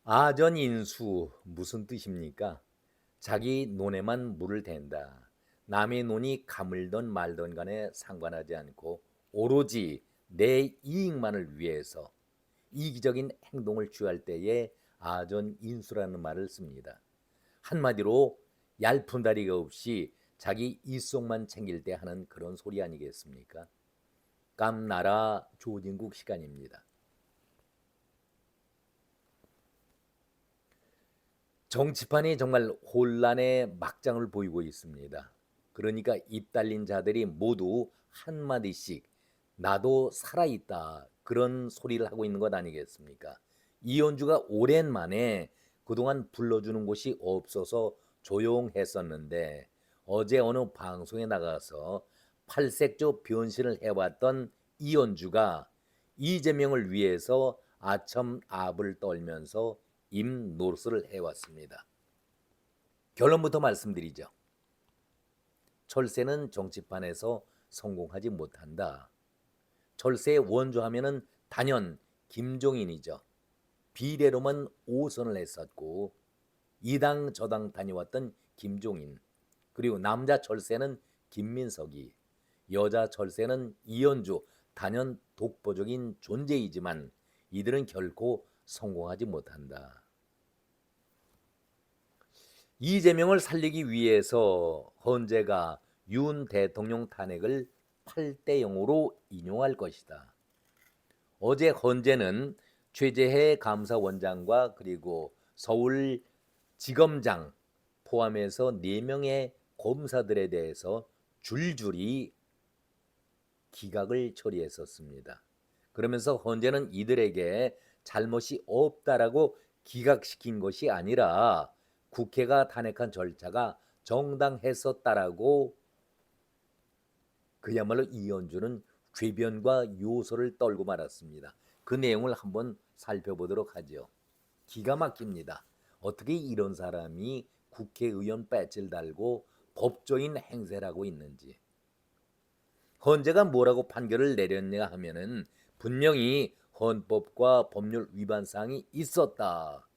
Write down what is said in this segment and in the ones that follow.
아전인수 무슨 뜻입니까? 자기 논에만 물을 댄다. 남의 논이 가물던 말던 간에 상관하지 않고 오로지 내 이익만을 위해서 이기적인 행동을 취할 때에 아전인수라는 말을 씁니다. 한마디로 얄푼 다리가 없이 자기 이속만 챙길 때 하는 그런 소리 아니겠습니까? 깜나라 조진국 시간입니다. 정치판이 정말 혼란의 막장을 보이고 있습니다. 그러니까 입 달린 자들이 모두 한마디씩 나도 살아있다 그런 소리를 하고 있는 것 아니겠습니까? 이현주가 오랜만에 그동안 불러주는 곳이 없어서 조용했었는데 어제 어느 방송에 나가서 팔색조 변신을 해왔던 이현주가 이재명을 위해서 아첨 압을 떨면서 임 노릇을 해왔습니다. 결론부터 말씀드리죠. 철새는 정치판에서 성공하지 못한다. 철새의 원조하면은 단연 김종인이죠. 비례로만 5선을 했었고 이당 저당 다녀왔던 김종인, 그리고 남자 철새는 김민석이, 여자 철새는 이현주, 단연 독보적인 존재이지만 이들은 결코 성공하지 못한다. 이재명을 살리기 위해서 헌재가 윤 대통령 탄핵을 8대 0으로 인용할 것이다. 어제 헌재는 최재해 감사원장과 그리고 서울지검장 포함해서 4명의 검사들에 대해서 줄줄이 기각을 처리했었습니다. 그러면서 헌재는 이들에게 잘못이 없다라고 기각시킨 것이 아니라 국회가 탄핵한 절차가 정당했었다라고 그야말로 이현주는 궤변과 요소를 떨고 말았습니다. 그 내용을 한번 살펴보도록 하죠. 기가 막힙니다. 어떻게 이런 사람이 국회의원 배지를 달고 법조인 행세를 하고 있는지. 헌재가 뭐라고 판결을 내렸냐 하면은 분명히 헌법과 법률 위반 사항이 있었다.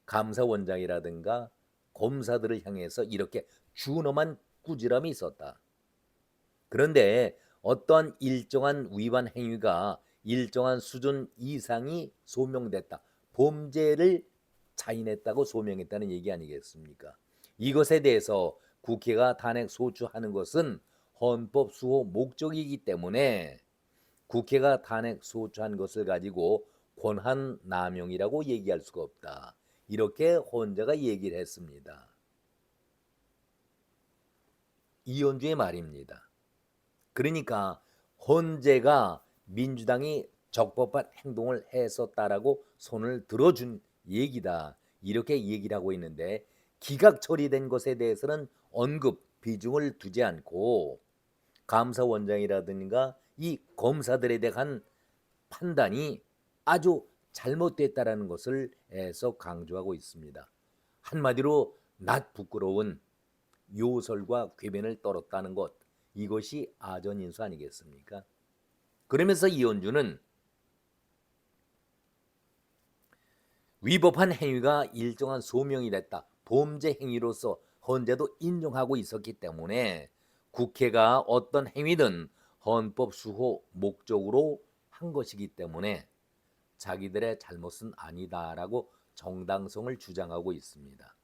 감사원장이라든가 검사들을 향해서 이렇게 준엄한 꾸지람이 있었다. 그런데 어떤 일정한 위반 행위가 일정한 수준 이상이 소명됐다. 범죄를 자인했다고 소명했다는 얘기 아니겠습니까? 이것에 대해서 국회가 탄핵 소추하는 것은 헌법 수호 목적이기 때문에 국회가 탄핵 소추한 것을 가지고 권한 남용이라고 얘기할 수가 없다. 이렇게 헌재가 얘기를 했습니다. 이현주의 말입니다. 그러니까 헌재가 민주당이 적법한 행동을 했었다라고 손을 들어준 얘기다. 이렇게 얘기를 하고 있는데 기각 처리된 것에 대해서는 언급 비중을 두지 않고 감사원장이라든가 이 검사들에 대한 판단이 아주 잘못됐다라는 것을 애써 강조하고 있습니다. 한마디로 낯 부끄러운 요설과 궤변을 떨었다는 것, 이것이 아전인수 아니겠습니까? 그러면서 이현주는 위법한 행위가 일정한 소명이 됐다. 범죄 행위로서 헌재도 인정하고 있었기 때문에 국회가 어떤 행위든 헌법 수호 목적으로 한 것이기 때문에 자기들의 잘못은 아니다라고 정당성을 주장하고 있습니다.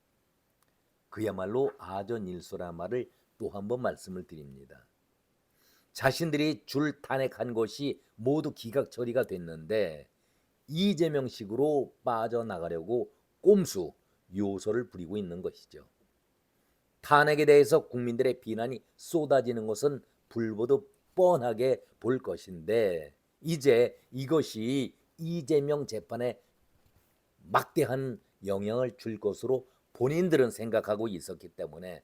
그야말로 아전일소란 말을 또 한 번 말씀을 드립니다. 자신들이 줄 탄핵한 것이 모두 기각 처리가 됐는데 이재명식으로 빠져나가려고 꼼수 요소를 부리고 있는 것이죠. 탄핵에 대해서 국민들의 비난이 쏟아지는 것은 불보듯 뻔하게 볼 것인데 이제 이것이 이재명 재판에 막대한 영향을 줄 것으로 본인들은 생각하고 있었기 때문에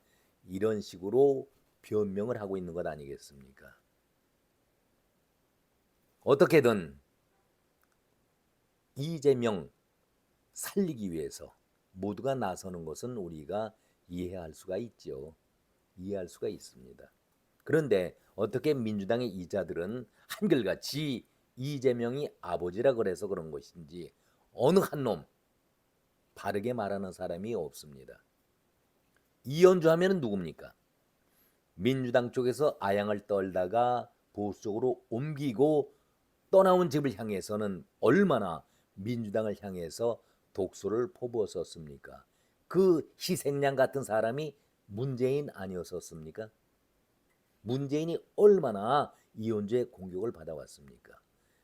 이런 식으로 변명을 하고 있는 것 아니겠습니까? 어떻게든 이재명 살리기 위해서 모두가 나서는 것은 우리가 이해할 수가 있죠. 이해할 수가 있습니다. 그런데 어떻게 민주당의 이자들은 한결같이 이재명이 아버지라 그래서 그런 것인지 어느 한 놈 바르게 말하는 사람이 없습니다. 이현주 하면은 누굽니까? 민주당 쪽에서 아양을 떨다가 보수 쪽으로 옮기고 떠나온 집을 향해서는 얼마나 민주당을 향해서 독소를 퍼부었었습니까? 그 희생양 같은 사람이 문재인 아니었었습니까? 문재인이 얼마나 이현주의 공격을 받아왔습니까?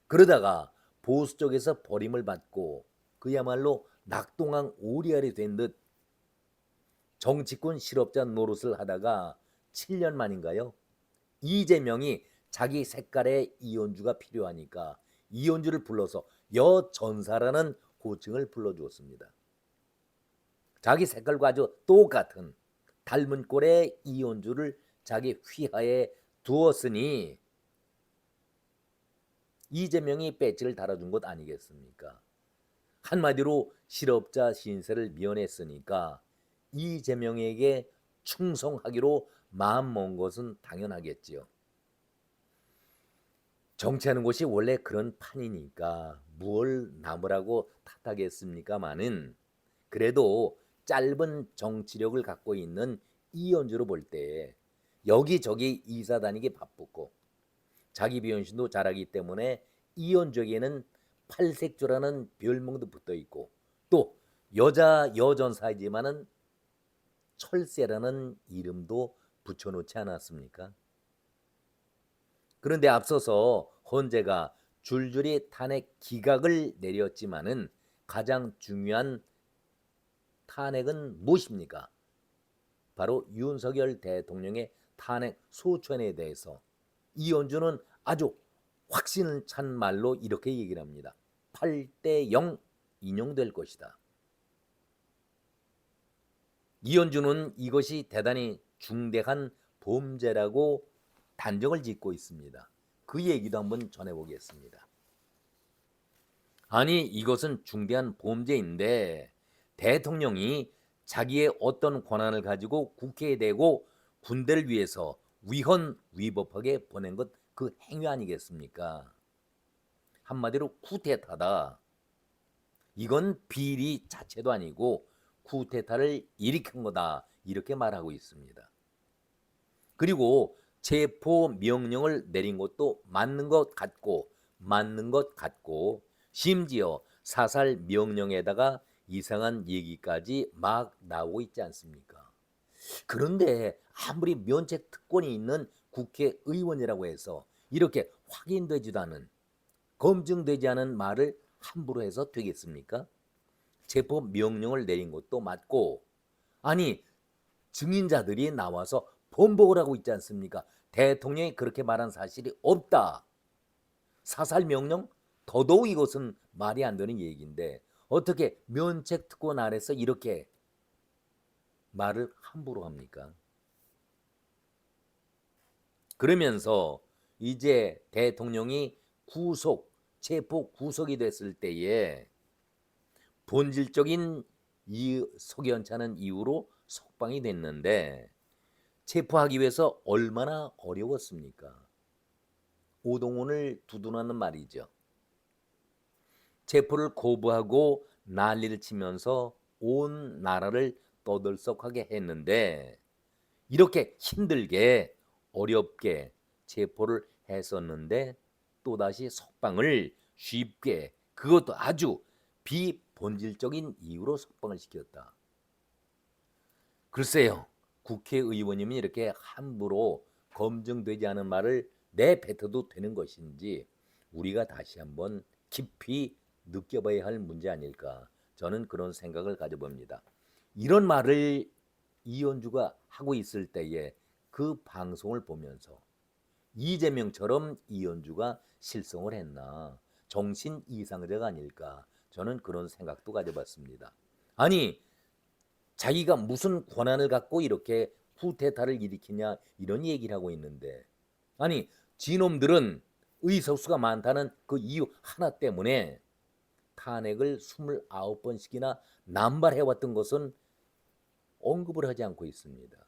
그러다가 보수 쪽에서 버림을 받고 그야말로 낙동강 오리알이 된 듯 정치권 실업자 노릇을 하다가 7년 만인가요? 이재명이 자기 색깔의 이현주가 필요하니까 이현주를 불러서 여전사라는 호칭을 불러주었습니다. 자기 색깔과 아주 똑같은 닮은 꼴의 이현주를 자기 휘하에 두었으니 이재명이 배지를 달아준 것 아니겠습니까? 한마디로 실업자 신세를 미워냈으니까 이재명에게 충성하기로 마음먹은 것은 당연하겠지요. 정치하는 것이 원래 그런 판이니까 무얼 남으라고 탓하겠습니까마는 그래도 짧은 정치력을 갖고 있는 이현주로 볼 때 여기저기 이사 다니기 바쁘고 자기 비현신도 잘하기 때문에 이현주에게는 팔색조라는 별명도 붙어 있고 또 여자 여전사이지만은 철새라는 이름도 붙여놓지 않았습니까? 그런데 앞서서 헌재가 줄줄이 탄핵 기각을 내렸지만은 가장 중요한 탄핵은 무엇입니까? 바로 윤석열 대통령의 탄핵 소추안에 대해서 이현주는 아주 확신을 찬 말로 이렇게 얘기를 합니다. 8대 0 인용될 것이다. 이현주는 이것이 대단히 중대한 범죄라고 단정을 짓고 있습니다. 그 얘기도 한번 전해보겠습니다. 아니 이것은 중대한 범죄인데 대통령이 자기의 어떤 권한을 가지고 국회에 대고 군대를 위해서 위헌 위법하게 보낸 것 그 행위 아니겠습니까? 한마디로 쿠데타다. 이건 비리 자체도 아니고 쿠데타를 일으킨 거다 이렇게 말하고 있습니다. 그리고 체포 명령을 내린 것도 맞는 것 같고 심지어 사살 명령에다가 이상한 얘기까지 막 나오고 있지 않습니까? 그런데 아무리 면책 특권이 있는 국회의원이라고 해서 이렇게 확인되지도 않은 검증되지 않은 말을 함부로 해서 되겠습니까? 체포 명령을 내린 것도 맞고 아니 증인자들이 나와서 번복을 하고 있지 않습니까? 대통령이 그렇게 말한 사실이 없다. 사살 명령? 더더욱 이것은 말이 안 되는 얘기인데 어떻게 면책 특권 아래서 이렇게 말을 함부로 합니까? 그러면서 이제 대통령이 체포 구속이 됐을 때에 본질적인 석연치 않은 이유로 석방이 됐는데 체포하기 위해서 얼마나 어려웠습니까? 오동훈을 두둔하는 말이죠. 체포를 거부하고 난리를 치면서 온 나라를 떠들썩하게 했는데 이렇게 힘들게 어렵게 체포를 했었는데 또다시 석방을 쉽게 그것도 아주 비본질적인 이유로 석방을 시켰다. 글쎄요. 국회의원이면 이렇게 함부로 검증되지 않은 말을 내뱉어도 되는 것인지 우리가 다시 한번 깊이 느껴봐야 할 문제 아닐까 저는 그런 생각을 가져봅니다. 이런 말을 이현주가 하고 있을 때에 그 방송을 보면서 이재명처럼 이현주가 실성을 했나 정신 이상자가 아닐까 저는 그런 생각도 가져봤습니다. 아니 자기가 무슨 권한을 갖고 이렇게 쿠데타를 일으키냐 이런 얘기를 하고 있는데 아니 지놈들은 의석수가 많다는 그 이유 하나 때문에 탄핵을 29번씩이나 남발해왔던 것은 언급을 하지 않고 있습니다.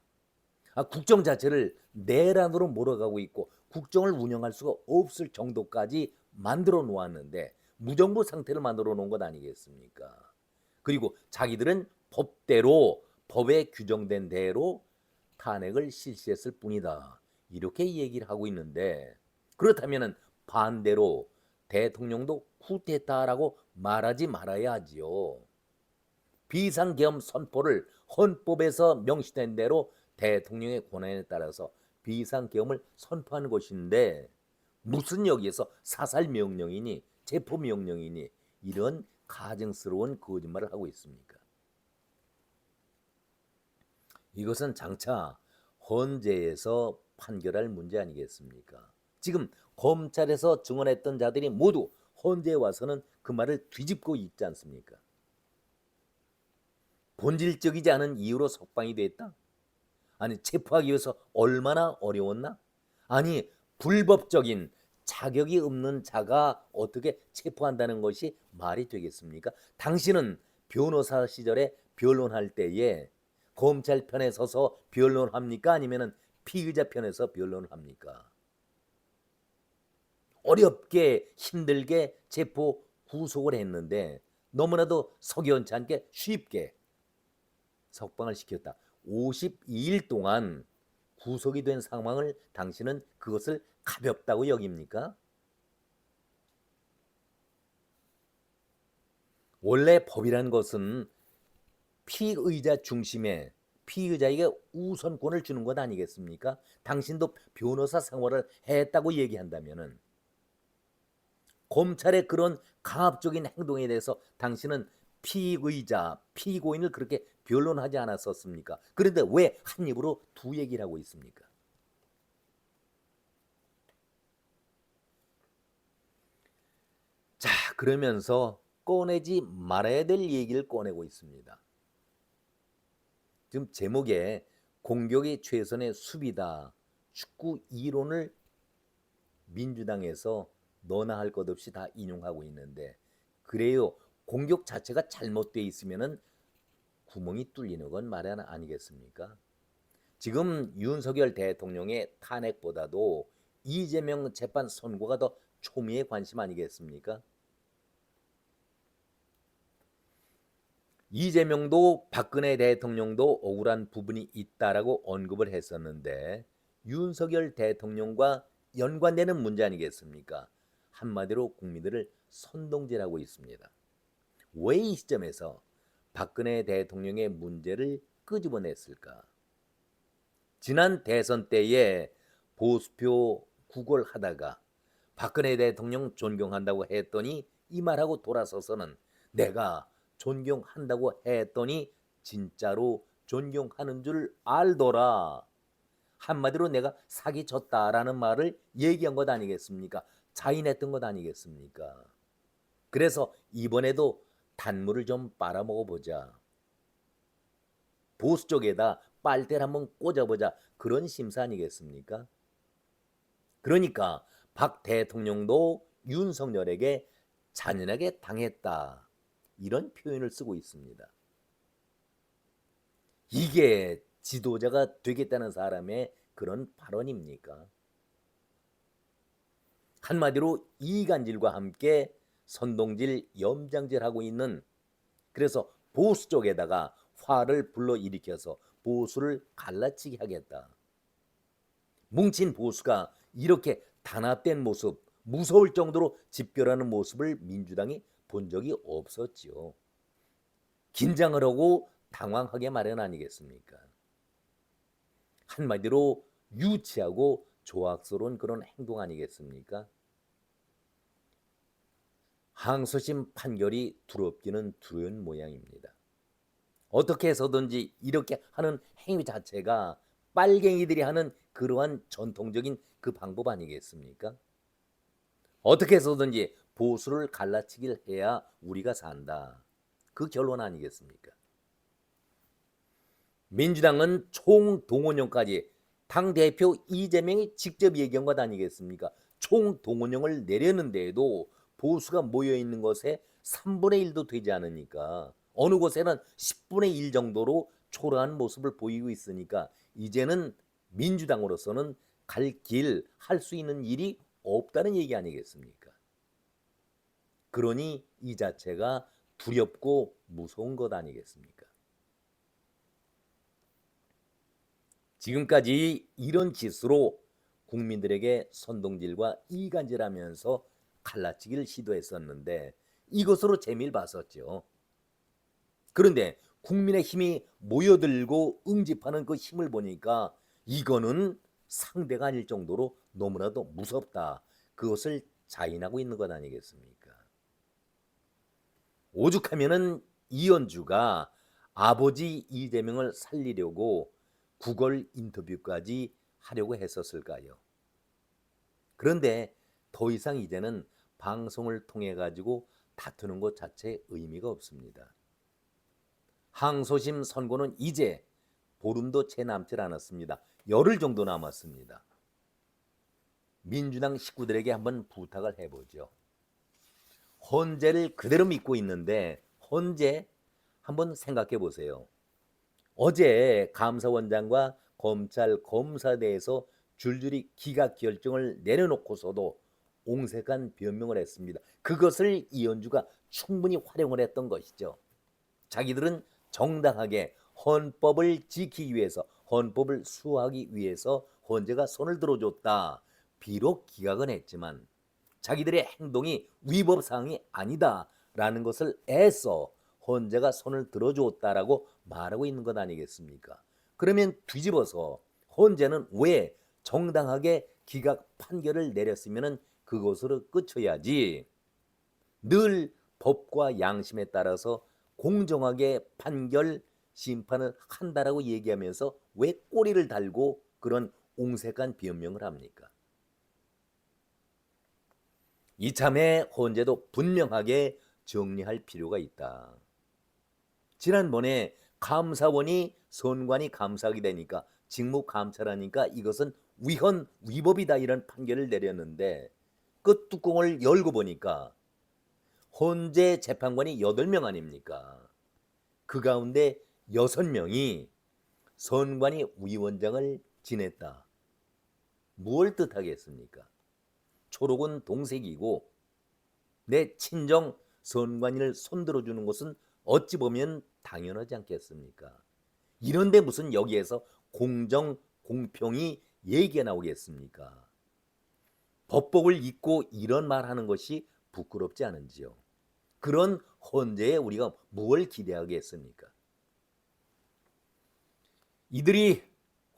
국정 자체를 내란으로 몰아가고 있고 국정을 운영할 수가 없을 정도까지 만들어 놓았는데 무정부 상태를 만들어 놓은 것 아니겠습니까? 그리고 자기들은 법대로 법에 규정된 대로 탄핵을 실시했을 뿐이다. 이렇게 얘기를 하고 있는데 그렇다면 반대로 대통령도 쿠데타라고 말하지 말아야 하지요. 비상계엄 선포를 헌법에서 명시된 대로 대통령의 권한에 따라서 비상계엄을 선포한 것인데 무슨 여기에서 사살명령이니 체포명령이니 이런 가증스러운 거짓말을 하고 있습니까? 이것은 장차 헌재에서 판결할 문제 아니겠습니까? 지금 검찰에서 증언했던 자들이 모두 헌재에 와서는 그 말을 뒤집고 있지 않습니까? 본질적이지 않은 이유로 석방이 됐다? 아니 체포하기 위해서 얼마나 어려웠나? 아니 불법적인 자격이 없는 자가 어떻게 체포한다는 것이 말이 되겠습니까? 당신은 변호사 시절에 변론할 때에 검찰 편에 서서 변론합니까? 아니면 피의자 편에서 변론합니까? 어렵게 힘들게 체포 구속을 했는데 너무나도 석연치 않게 쉽게 석방을 시켰다. 52일 동안 구속이 된 상황을 당신은 그것을 가볍다고 여깁니까? 원래 법이란 것은 피의자 중심에 피의자에게 우선권을 주는 것 아니겠습니까? 당신도 변호사 생활을 했다고 얘기한다면은 검찰의 그런 강압적인 행동에 대해서 당신은 피의자, 피고인을 그렇게 변론하지 않았었습니까? 그런데 왜 한 입으로 두 얘기를 하고 있습니까? 자, 그러면서 꺼내지 말아야 될 얘기를 꺼내고 있습니다. 지금 제목에 공격이 최선의 수비다. 축구 이론을 민주당에서 너나 할 것 없이 다 인용하고 있는데 그래요. 공격 자체가 잘못되어 있으면은 구멍이 뚫리는 건 마련 아니겠습니까? 지금 윤석열 대통령의 탄핵보다도 이재명 재판 선고가 더 초미의 관심 아니겠습니까? 이재명도 박근혜 대통령도 억울한 부분이 있다라고 언급을 했었는데 윤석열 대통령과 연관되는 문제 아니겠습니까? 한마디로 국민들을 선동질하고 있습니다. 왜 이 시점에서 박근혜 대통령의 문제를 끄집어냈을까? 지난 대선 때에 보수표 구걸하다가 박근혜 대통령 존경한다고 했더니 이 말하고 돌아서서는 내가 존경한다고 했더니 진짜로 존경하는 줄 알더라. 한마디로 내가 사기쳤다라는 말을 얘기한 것 아니겠습니까? 자인했던 것 아니겠습니까? 그래서 이번에도 단물을 좀 빨아먹어 보자. 보수 쪽에다 빨대를 한번 꽂아보자. 그런 심사 아니겠습니까? 그러니까 박 대통령도 윤석열에게 잔인하게 당했다. 이런 표현을 쓰고 있습니다. 이게 지도자가 되겠다는 사람의 그런 발언입니까? 한마디로 이간질과 함께 선동질, 염장질하고 있는 그래서 보수 쪽에다가 화를 불러일으켜서 보수를 갈라치게 하겠다. 뭉친 보수가 이렇게 단합된 모습, 무서울 정도로 집결하는 모습을 민주당이 본 적이 없었지요. 긴장을 하고 당황하게 마련 아니겠습니까? 한마디로 유치하고 조악스러운 그런 행동 아니겠습니까? 항소심 판결이 두렵기는 두려운 모양입니다. 어떻게 해서든지 이렇게 하는 행위 자체가 빨갱이들이 하는 그러한 전통적인 그 방법 아니겠습니까? 어떻게 해서든지 보수를 갈라치기를 해야 우리가 산다. 그 결론 아니겠습니까? 민주당은 총동원령까지 당대표 이재명이 직접 얘기한 것 아니겠습니까? 총동원령을 내려는데도 보수가 모여있는 것에 3분의 1도 되지 않으니까 어느 곳에는 10분의 1 정도로 초라한 모습을 보이고 있으니까 이제는 민주당으로서는 갈 길, 할 수 있는 일이 없다는 얘기 아니겠습니까? 그러니 이 자체가 두렵고 무서운 것 아니겠습니까? 지금까지 이런 짓으로 국민들에게 선동질과 이간질하면서 갈라치기를 시도했었는데 이것으로 재미를 봤었죠. 그런데 국민의 힘이 모여들고 응집하는 그 힘을 보니까 이거는 상대가 아닐 정도로 너무나도 무섭다. 그것을 자인하고 있는 것 아니겠습니까? 오죽하면은 이현주가 아버지 이재명을 살리려고 구걸 인터뷰까지 하려고 했었을까요? 그런데 더 이상 이제는 방송을 통해 가지고 다투는 것 자체에 의미가 없습니다. 항소심 선고는 이제 보름도 채 남질 않았습니다. 열흘 정도 남았습니다. 민주당 식구들에게 한번 부탁을 해보죠. 헌재를 그대로 믿고 있는데 헌재 한번 생각해 보세요. 어제 감사원장과 검찰 검사대에서 줄줄이 기각 결정을 내려놓고서도 옹색한 변명을 했습니다. 그것을 이현주가 충분히 활용을 했던 것이죠. 자기들은 정당하게 헌법을 지키기 위해서 헌법을 수호하기 위해서 헌재가 손을 들어줬다. 비록 기각은 했지만 자기들의 행동이 위법 사항이 아니다라는 것을 애써 헌재가 손을 들어줬다라고 말하고 있는 것 아니겠습니까? 그러면 뒤집어서 헌재는 왜 정당하게 기각 판결을 내렸으면 그것으로 끝쳐야지 늘 법과 양심에 따라서 공정하게 판결 심판을 한다라고 얘기하면서 왜 꼬리를 달고 그런 옹색한 변명을 합니까? 이참에 헌재도 분명하게 정리할 필요가 있다. 지난번에 감사원이 선관위 감사하게 되니까 직무 감찰하니까 이것은 위헌 위법이다 이런 판결을 내렸는데 그 뚜껑을 열고 보니까 헌재 재판관이 8명 아닙니까? 그 가운데 6명이 선관위 위원장을 지냈다. 무엇을 뜻하겠습니까? 초록은 동색이고 내 친정 선관위를 손들어주는 것은 어찌 보면 당연하지 않겠습니까? 이런데 무슨 여기에서 공정, 공평이 얘기가 나오겠습니까? 법복을 잊고 이런 말하는 것이 부끄럽지 않은지요? 그런 헌재에 우리가 뭘 기대하겠습니까? 이들이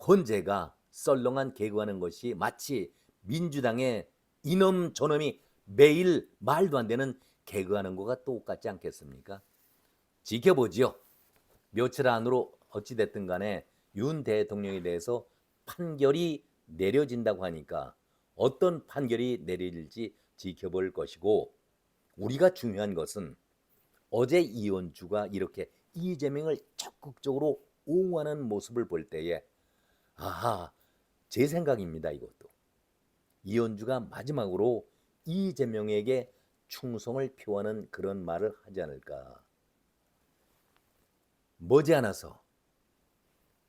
헌재가 썰렁한 개그하는 것이 마치 민주당의 이놈 저놈이 매일 말도 안 되는 개그하는 것과 똑같지 않겠습니까? 지켜보지요. 며칠 안으로 어찌됐든 간에 윤 대통령에 대해서 판결이 내려진다고 하니까 어떤 판결이 내려질지 지켜볼 것이고 우리가 중요한 것은 어제 이현주가 이렇게 이재명을 적극적으로 옹호하는 모습을 볼 때에 아하 제 생각입니다. 이것도 이현주가 마지막으로 이재명에게 충성을 표하는 그런 말을 하지 않을까. 머지않아서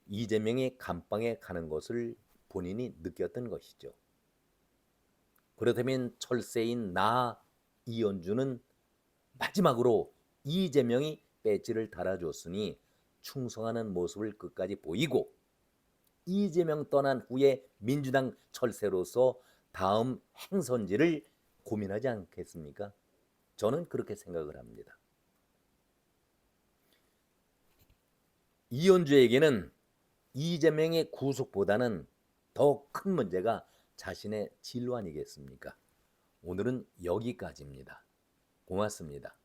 이재명이 감방에 가는 것을 본인이 느꼈던 것이죠. 그렇다면 철새인 나 이현주는 마지막으로 이재명이 배지를 달아줬으니 충성하는 모습을 끝까지 보이고 이재명 떠난 후에 민주당 철새로서 다음 행선지를 고민하지 않겠습니까? 저는 그렇게 생각을 합니다. 이현주에게는 이재명의 구속보다는 더 큰 문제가 자신의 진로 아니겠습니까? 오늘은 여기까지입니다. 고맙습니다.